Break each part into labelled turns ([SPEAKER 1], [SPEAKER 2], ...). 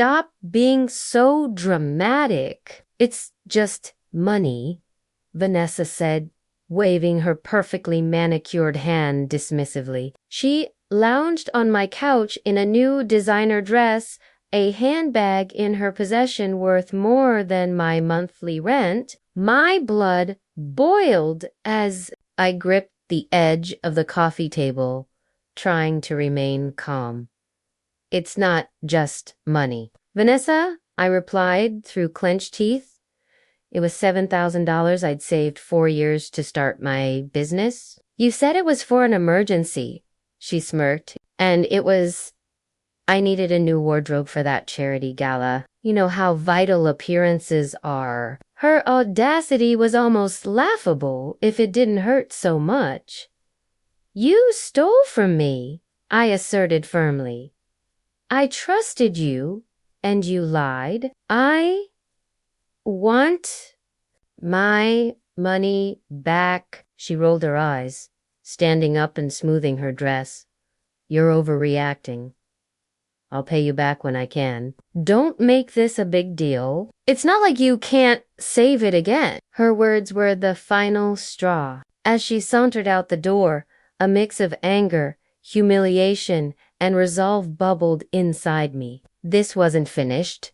[SPEAKER 1] stop being so dramatic. It's just money, Vanessa said, waving her perfectly manicured hand dismissively. She lounged on my couch in a new designer dress, a handbag in her possession worth more than my monthly rent. My blood boiled as I gripped the edge of the coffee table, trying to remain calm. It's not just money, Vanessa, I replied through clenched teeth. It was $7,000 I'd saved 4 years to start my business. You said it was for an emergency, she smirked, and I needed a new wardrobe for that charity gala. You know how vital appearances are. Her audacity was almost laughable if it didn't hurt so much. You stole from me, I asserted firmly. I trusted you, and you lied. I want my money back. She rolled her eyes, standing up and smoothing her dress. You're overreacting. I'll pay you back when I can. Don't make this a big deal. It's not like you can't save it again. Her words were the final straw. As she sauntered out the door, a mix of anger, humiliation, and resolve bubbled inside me. This wasn't finished.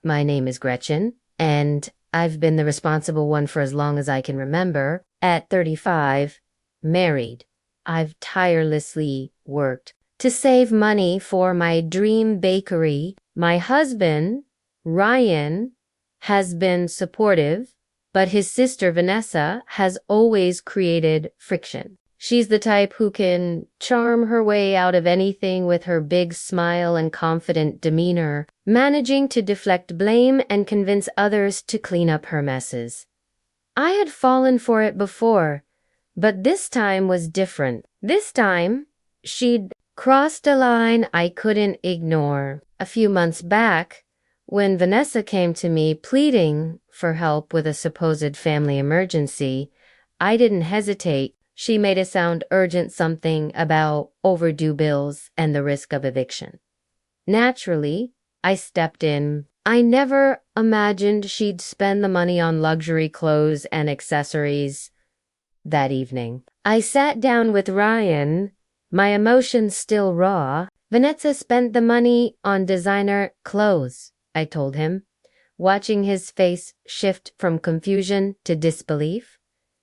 [SPEAKER 1] My name is Gretchen, and I've been the responsible one for as long as I can remember. At 35, married, I've tirelessly worked to save money for my dream bakery. My husband, Ryan, has been supportive, but his sister, Vanessa, has always created friction. She's the type who can charm her way out of anything with her big smile and confident demeanor, managing to deflect blame and convince others to clean up her messes. I had fallen for it before, but this time was different. This time, she'd crossed a line I couldn't ignore. A few months back, when Vanessa came to me pleading for help with a supposed family emergency, I didn't hesitate. She made it sound urgent, something about overdue bills and the risk of eviction. Naturally, I stepped in. I never imagined she'd spend the money on luxury clothes and accessories that evening. I sat down with Ryan, my emotions still raw. Vanessa spent the money on designer clothes, I told him, watching his face shift from confusion to disbelief.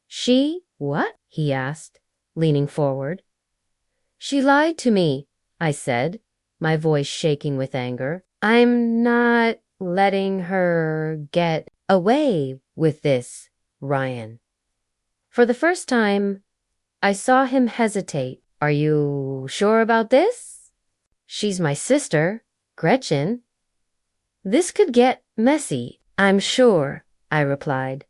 [SPEAKER 1] She? What? He asked, leaning forward. She lied to me, I said, my voice shaking with anger. I'm not letting her get away with this, Ryan. For the first time, I saw him hesitate. Are you sure about this? She's my sister, Gretchen. This could get messy. I'm sure, I replied.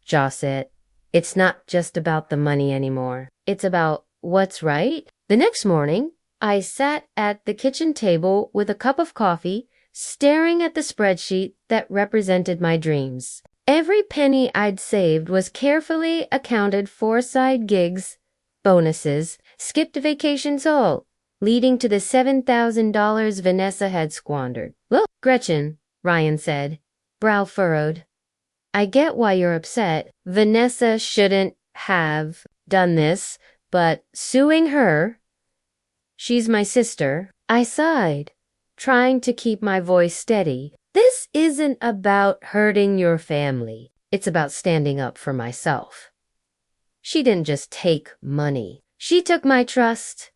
[SPEAKER 1] Jaw set. It's not just about the money anymore. It's about what's right. The next morning, I sat at the kitchen table with a cup of coffee, staring at the spreadsheet that represented my dreams. Every penny I'd saved was carefully accounted for: side gigs, bonuses, skipped vacations, all leading to the $7,000 Vanessa had squandered. Look, Gretchen, Ryan said, brow furrowed. I get why you're upset. Vanessa shouldn't have done this, but suing her, she's my sister. I sighed, trying to keep my voice steady. This isn't about hurting your family. It's about standing up for myself. She didn't just take money. She took my trust,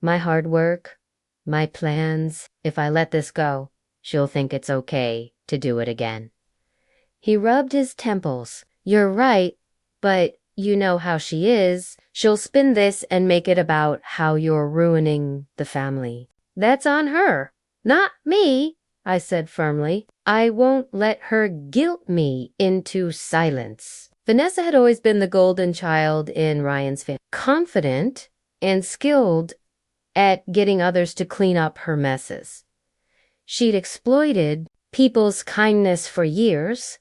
[SPEAKER 1] my hard work, my plans. If I let this go, she'll think it's okay to do it again. He rubbed his temples. You're right, but you know how she is. She'll spin this and make it about how you're ruining the family. That's on her, not me, I said firmly. I won't let her guilt me into silence. Vanessa had always been the golden child in Ryan's family, confident and skilled at getting others to clean up her messes. She'd exploited people's kindness for years,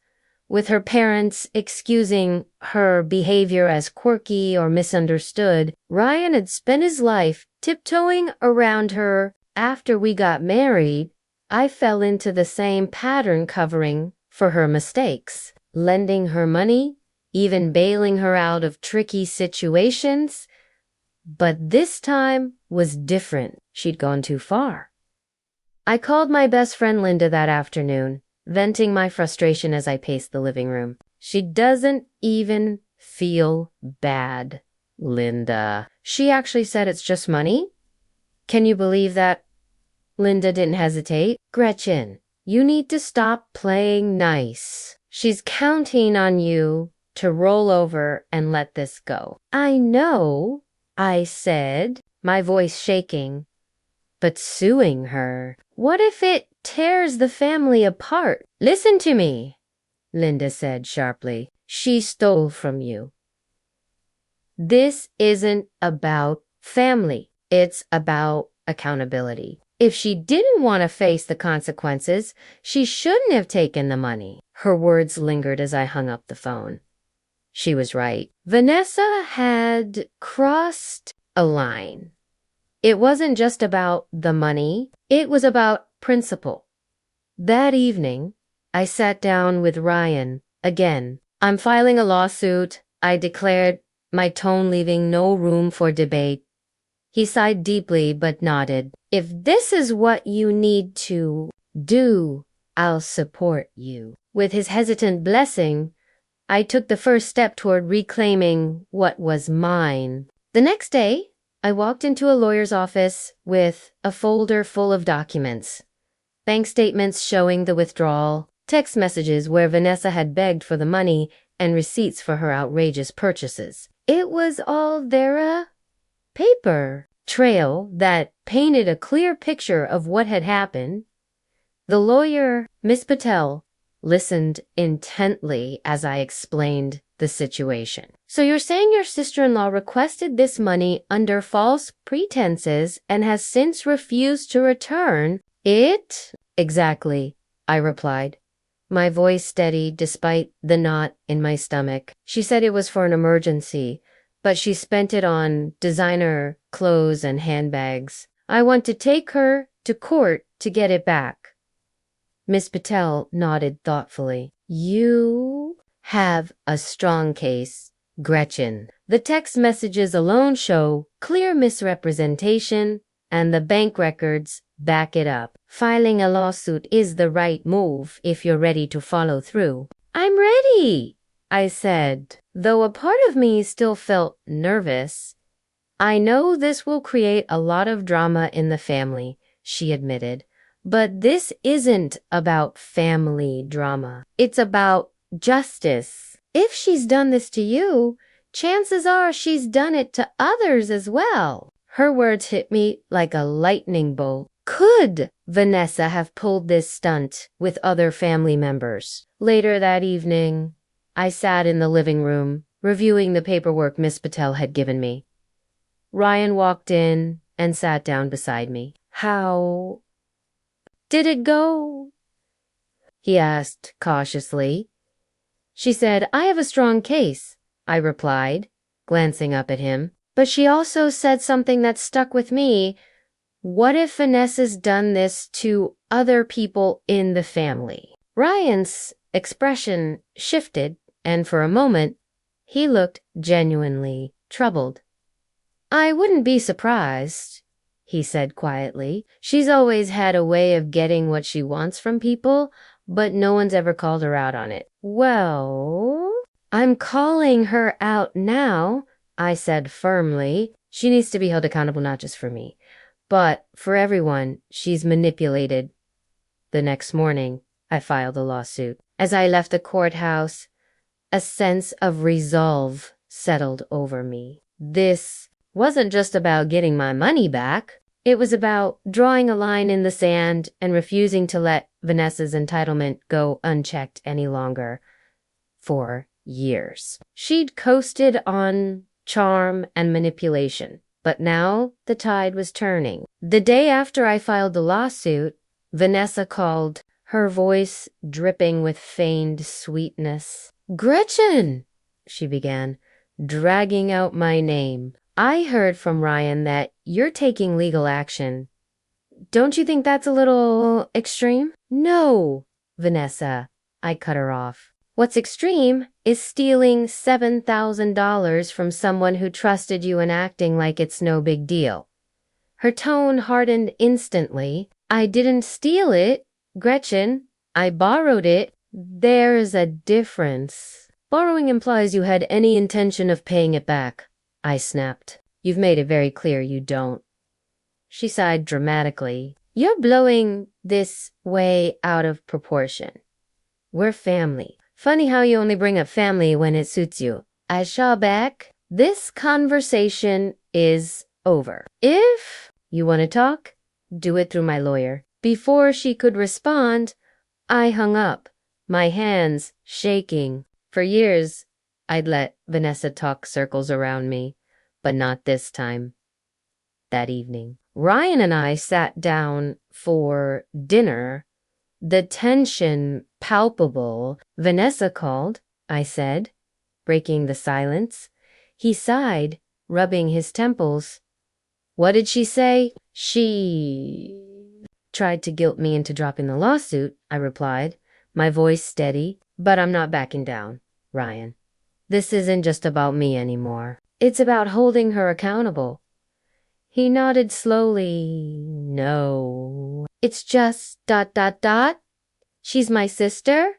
[SPEAKER 1] with her parents excusing her behavior as quirky or misunderstood. Ryan had spent his life tiptoeing around her. After we got married, I fell into the same pattern covering for her mistakes, lending her money, even bailing her out of tricky situations. But this time was different. She'd gone too far. I called my best friend Linda that afternoon, venting my frustration as I paced the living room. She doesn't even feel bad, Linda. She actually said it's just money. Can you believe that? Linda didn't hesitate. Gretchen, you need to stop playing nice. She's counting on you to roll over and let this go. I know, I said, my voice shaking. But suing her, what if it tears the family apart? Listen to me, Linda said sharply. She stole from you. This isn't about family. It's about accountability. If she didn't want to face the consequences, she shouldn't have taken the money. Her words lingered as I hung up the phone. She was right. Vanessa had crossed a line. It wasn't just about the money. It was about principle. That evening, I sat down with Ryan again. I'm filing a lawsuit, I declared, my tone leaving no room for debate. He sighed deeply but nodded. If this is what you need to do, I'll support you. With his hesitant blessing, I took the first step toward reclaiming what was mine. The next day, I walked into a lawyer's office with a folder full of documents. Bank statements showing the withdrawal, text messages where Vanessa had begged for the money, and receipts for her outrageous purchases. It was all there, paper trail that painted a clear picture of what had happened. The lawyer, Miss Patel, listened intently as I explained the situation. So you're saying your sister-in-law requested this money under false pretenses and has since refused to return it? Exactly, I replied, my voice steady despite the knot in my stomach. She said it was for an emergency, but she spent it on designer clothes and handbags. I want to take her to court to get it back. Miss Patel nodded thoughtfully. You have a strong case, Gretchen. The text messages alone show clear misrepresentation, and the bank records back it up. Filing a lawsuit is the right move if you're ready to follow through. I'm ready, I said, though a part of me still felt nervous. I know this will create a lot of drama in the family, she admitted. But this isn't about family drama. It's about justice. If she's done this to you, chances are she's done it to others as well. Her words hit me like a lightning bolt. Could Vanessa have pulled this stunt with other family members? Later that evening, I sat in the living room, reviewing the paperwork Miss Patel had given me. Ryan walked in and sat down beside me. How did it go? He asked cautiously. She said, I have a strong case, I replied, glancing up at him. But she also said something that stuck with me. What if Vanessa's done this to other people in the family? Ryan's expression shifted, and for a moment, he looked genuinely troubled. I wouldn't be surprised, he said quietly. She's always had a way of getting what she wants from people, but no one's ever called her out on it. Well, I'm calling her out now, I said firmly. She needs to be held accountable not just for me, but for everyone she's manipulated. The next morning, I filed a lawsuit. As I left the courthouse, a sense of resolve settled over me. This wasn't just about getting my money back. It was about drawing a line in the sand and refusing to let Vanessa's entitlement go unchecked any longer. For years, she'd coasted on charm and manipulation, but now the tide was turning. The day after I filed the lawsuit, Vanessa called, her voice dripping with feigned sweetness. Gretchen, she began, dragging out my name. I heard from Ryan that you're taking legal action. don't you think that's a little extreme? No, Vanessa, I cut her off. What's extreme is stealing $7,000 from someone who trusted you and acting like it's no big deal. Her tone hardened instantly. I didn't steal it, Gretchen. I borrowed it. There's a difference. Borrowing implies you had any intention of paying it back, I snapped. You've made it very clear you don't. She sighed dramatically. You're blowing this way out of proportion. We're family. Funny how you only bring up family when it suits you. I shall back. This conversation is over. If you want to talk, do it through my lawyer. Before she could respond, I hung up, my hands shaking. For years, I'd let Vanessa talk circles around me, but not this time. That evening, Ryan and I sat down for dinner, the tension palpable. Vanessa called, I said, breaking the silence. He sighed, rubbing his temples. What did she say? She tried to guilt me into dropping the lawsuit, I replied, my voice steady. But I'm not backing down, Ryan. This isn't just about me anymore. It's about holding her accountable. He nodded slowly. No. It's just ... She's my sister?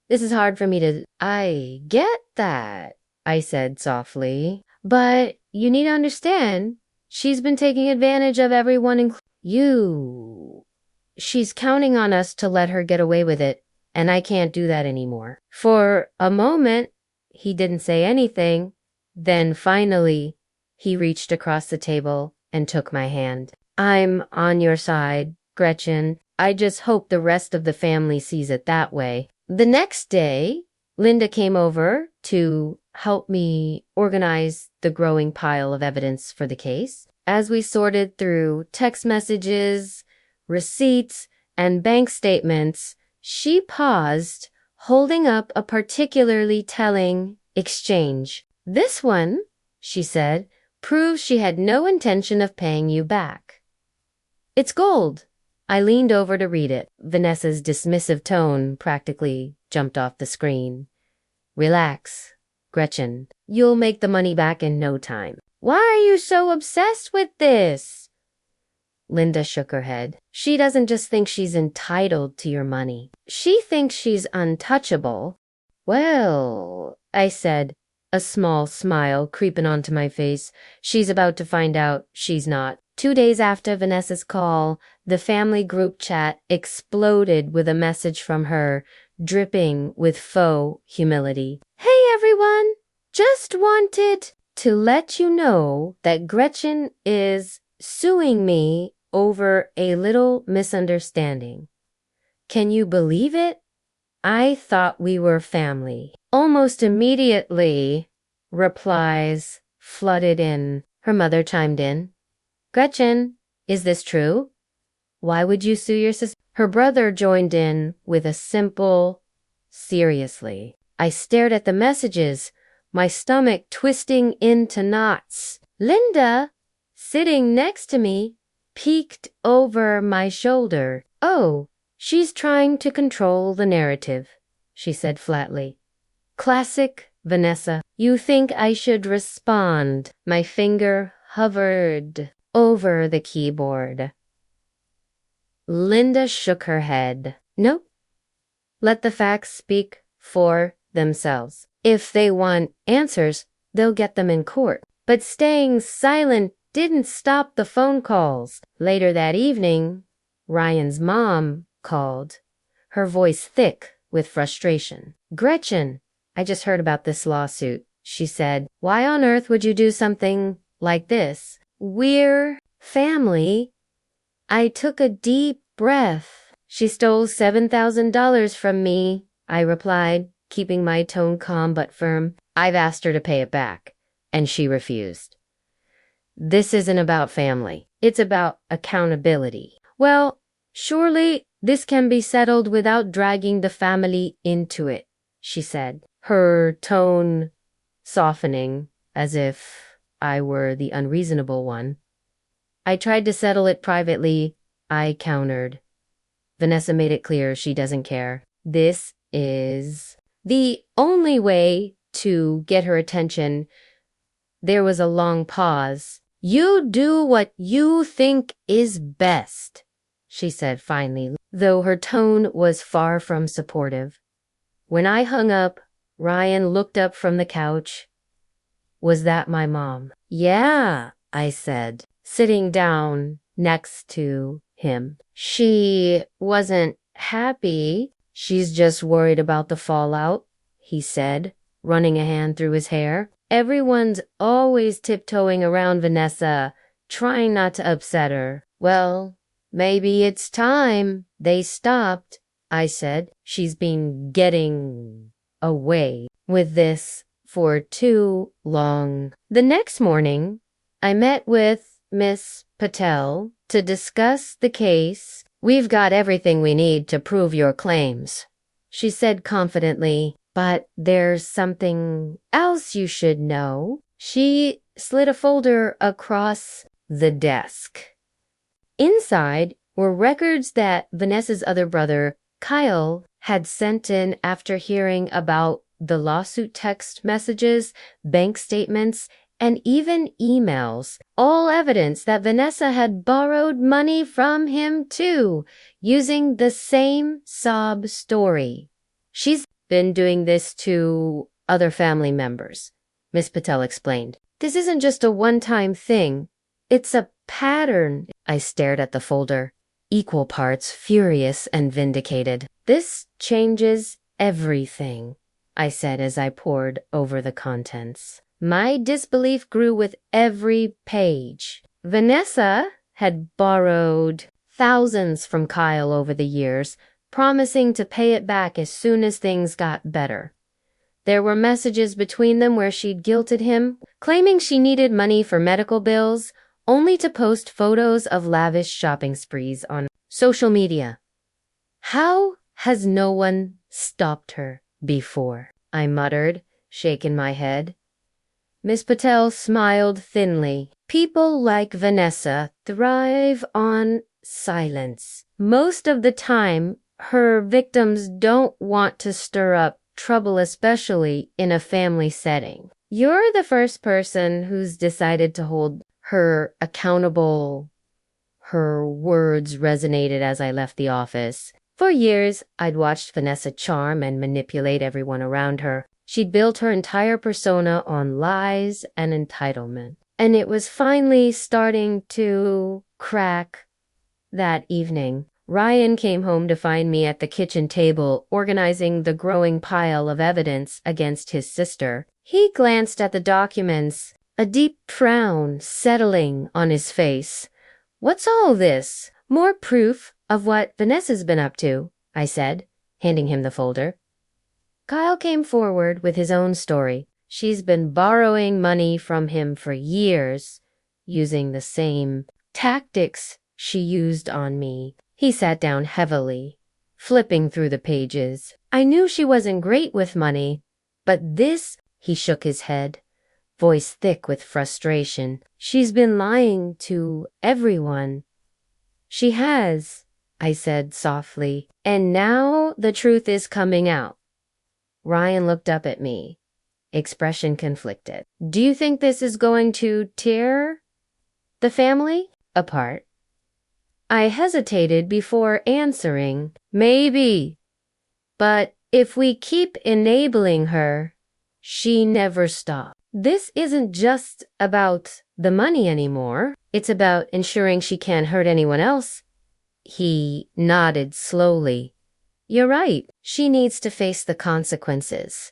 [SPEAKER 1] This is hard for me to... I get that, I said softly. But you need to understand, she's been taking advantage of everyone, including you. She's counting on us to let her get away with it, and I can't do that anymore. For a moment, he didn't say anything. Then finally, he reached across the table and took my hand. I'm on your side, Gretchen. I just hope the rest of the family sees it that way. The next day, Linda came over to help me organize the growing pile of evidence for the case. As we sorted through text messages, receipts, and bank statements, she paused, holding up a particularly telling exchange. This one, she said, proves she had no intention of paying you back. It's gold. I leaned over to read it. Vanessa's dismissive tone practically jumped off the screen. Relax, Gretchen. You'll make the money back in no time. Why are you so obsessed with this? Linda shook her head. She doesn't just think she's entitled to your money. She thinks she's untouchable. Well, I said, a small smile creeping onto my face. She's about to find out she's not. 2 days after Vanessa's call, the family group chat exploded with a message from her, dripping with faux humility. Hey everyone! Just wanted to let you know that Gretchen is suing me over a little misunderstanding. Can you believe it? I thought we were family. Almost immediately, replies flooded in. Her mother chimed in. Gretchen, is this true? Why would you sue your sister? Her brother joined in with a simple, seriously. I stared at the messages, my stomach twisting into knots. Linda, sitting next to me, peeked over my shoulder. Oh, she's trying to control the narrative, she said flatly. Classic Vanessa. You think I should respond? My finger hovered over the keyboard. Linda shook her head. Nope. Let the facts speak for themselves. If they want answers, they'll get them in court. But staying silent didn't stop the phone calls. Later that evening, Ryan's mom called, her voice thick with frustration. Gretchen, I just heard about this lawsuit, she said. Why on earth would you do something like this? We're family. I took a deep breath. She stole $7,000 from me, I replied, keeping my tone calm but firm. I've asked her to pay it back, and she refused. This isn't about family. It's about accountability. Well, surely this can be settled without dragging the family into it, she said, her tone softening as if I were the unreasonable one. I tried to settle it privately I countered. Vanessa made it clear she doesn't care. This is the only way to get her attention. There was a long pause. You do what you think is best, she said finally, though her tone was far from supportive. When I hung up, Ryan looked up from the couch. Was that my mom? Yeah, I said, sitting down next to him. She wasn't happy. She's just worried about the fallout, he said, running a hand through his hair. Everyone's always tiptoeing around Vanessa, trying not to upset her. Well, maybe it's time they stopped, I said. She's been getting away with this for too long. The next morning, I met with Miss Patel to discuss the case. We've got everything we need to prove your claims, she said confidently. But there's something else you should know. She slid a folder across the desk. Inside were records that Vanessa's other brother, Kyle, had sent in after hearing about the lawsuit, text messages, bank statements, and even emails, all evidence that Vanessa had borrowed money from him too, using the same sob story. She's been doing this to other family members, Miss Patel explained. This isn't just a one-time thing. It's a pattern. I stared at the folder, equal parts furious and vindicated. This changes everything, I said as I pored over the contents. My disbelief grew with every page. Vanessa had borrowed thousands from Kyle over the years, promising to pay it back as soon as things got better. There were messages between them where she'd guilted him, claiming she needed money for medical bills, only to post photos of lavish shopping sprees on social media. How has no one stopped her before? I muttered, shaking my head. Miss Patel smiled thinly. People like Vanessa thrive on silence. Most of the time, her victims don't want to stir up trouble, especially in a family setting. You're the first person who's decided to hold her accountable. Her words resonated as I left the office. For years, I'd watched Vanessa charm and manipulate everyone around her. She'd built her entire persona on lies and entitlement. And it was finally starting to crack that evening. Ryan came home to find me at the kitchen table, organizing the growing pile of evidence against his sister. He glanced at the documents, a deep frown settling on his face. What's all this? More proof of what Vanessa's been up to, I said, handing him the folder. Kyle came forward with his own story. She's been borrowing money from him for years, using the same tactics she used on me. He sat down heavily, flipping through the pages. I knew she wasn't great with money, but this, he shook his head, voice thick with frustration. She's been lying to everyone. She has, I said softly, and now the truth is coming out. Ryan looked up at me, expression conflicted. Do you think this is going to tear the family apart? I hesitated before answering. Maybe. But if we keep enabling her, she never stops. This isn't just about the money anymore. It's about ensuring she can't hurt anyone else. He nodded slowly. You're right. She needs to face the consequences.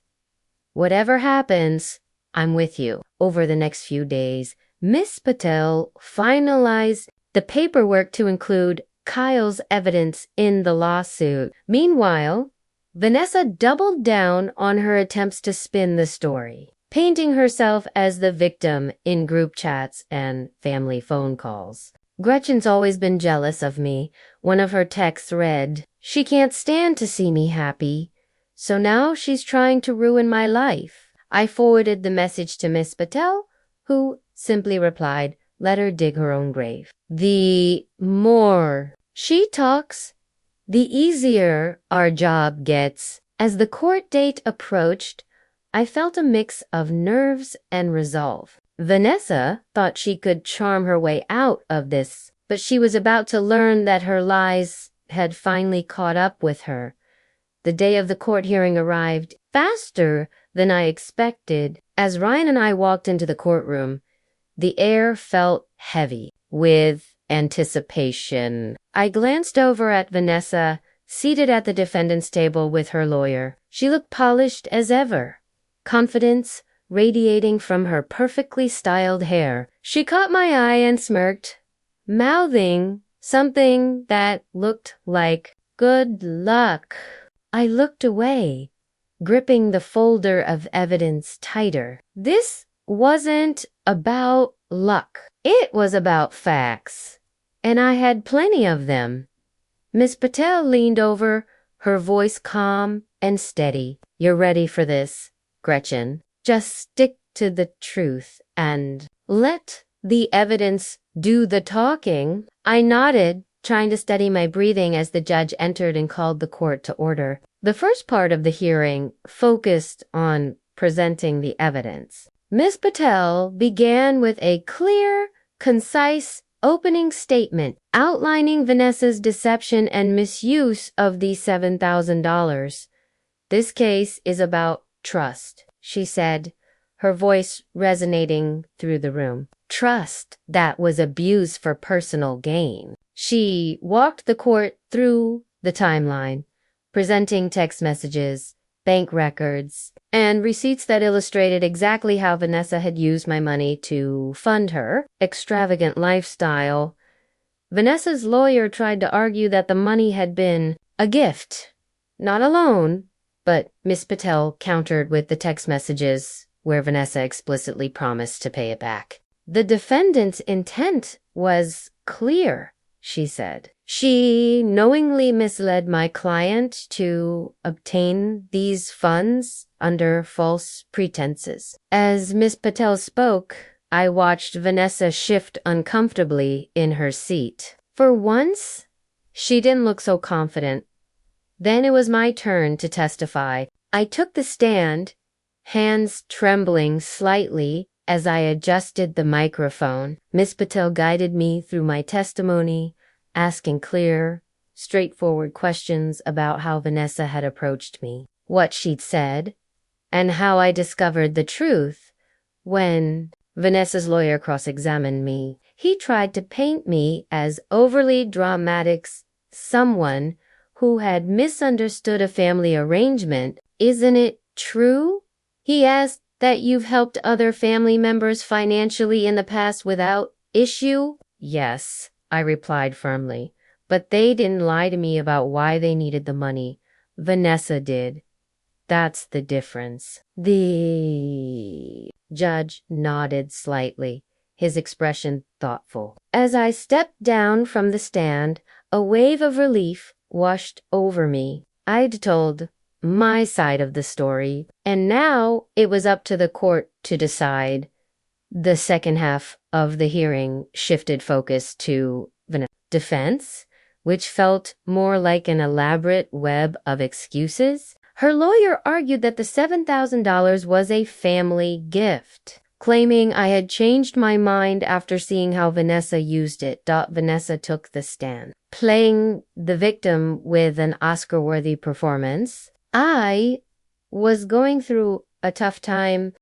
[SPEAKER 1] Whatever happens, I'm with you. Over the next few days, Miss Patel finalized the paperwork to include Kyle's evidence in the lawsuit. Meanwhile, Vanessa doubled down on her attempts to spin the story, painting herself as the victim in group chats and family phone calls. Gretchen's always been jealous of me. One of her texts read, "She can't stand to see me happy, so now she's trying to ruin my life." I forwarded the message to Miss Patel, who simply replied, "Let her dig her own grave." The more she talks, the easier our job gets. As the court date approached, I felt a mix of nerves and resolve. Vanessa thought she could charm her way out of this, but she was about to learn that her lies had finally caught up with her. The day of the court hearing arrived faster than I expected. As Ryan and I walked into the courtroom, the air felt heavy with anticipation. I glanced over at Vanessa, seated at the defendant's table with her lawyer. She looked polished as ever, confidence radiating from her perfectly styled hair. She caught my eye and smirked, mouthing something that looked like good luck. I looked away, gripping the folder of evidence tighter. This wasn't about luck. It was about facts, and I had plenty of them. Miss Patel leaned over, her voice calm and steady. You're ready for this, Gretchen. Just stick to the truth and let the evidence do the talking. I nodded, trying to steady my breathing as the judge entered and called the court to order. The first part of the hearing focused on presenting the evidence. Miss Patel began with a clear, concise opening statement outlining Vanessa's deception and misuse of the $7,000. This case is about trust, she said, her voice resonating through the room. Trust that was abused for personal gain. She walked the court through the timeline, presenting text messages, bank records, and receipts that illustrated exactly how Vanessa had used my money to fund her extravagant lifestyle. Vanessa's lawyer tried to argue that the money had been a gift, not a loan, but Miss Patel countered with the text messages where Vanessa explicitly promised to pay it back. The defendant's intent was clear, she said. She knowingly misled my client to obtain these funds under false pretenses. As Miss Patel spoke, I watched Vanessa shift uncomfortably in her seat. For once, she didn't look so confident. Then it was my turn to testify. I took the stand, hands trembling slightly as I adjusted the microphone. Miss Patel guided me through my testimony, asking clear, straightforward questions about how Vanessa had approached me, what she'd said, and how I discovered the truth. When Vanessa's lawyer cross-examined me, he tried to paint me as overly dramatic someone who had misunderstood a family arrangement. Isn't it true? He asked that you've helped other family members financially in the past without issue? Yes, I replied firmly, but they didn't lie to me about why they needed the money. Vanessa did. That's the difference. The judge nodded slightly, his expression thoughtful. As I stepped down from the stand, a wave of relief washed over me. I'd told my side of the story, and now it was up to the court to decide. The second half of the hearing shifted focus to Vanessa's defense, which felt more like an elaborate web of excuses. Her lawyer argued that the $7,000 was a family gift, claiming I had changed my mind after seeing how Vanessa used it. Vanessa took the stand, playing the victim with an Oscar-worthy performance. I was going through a tough time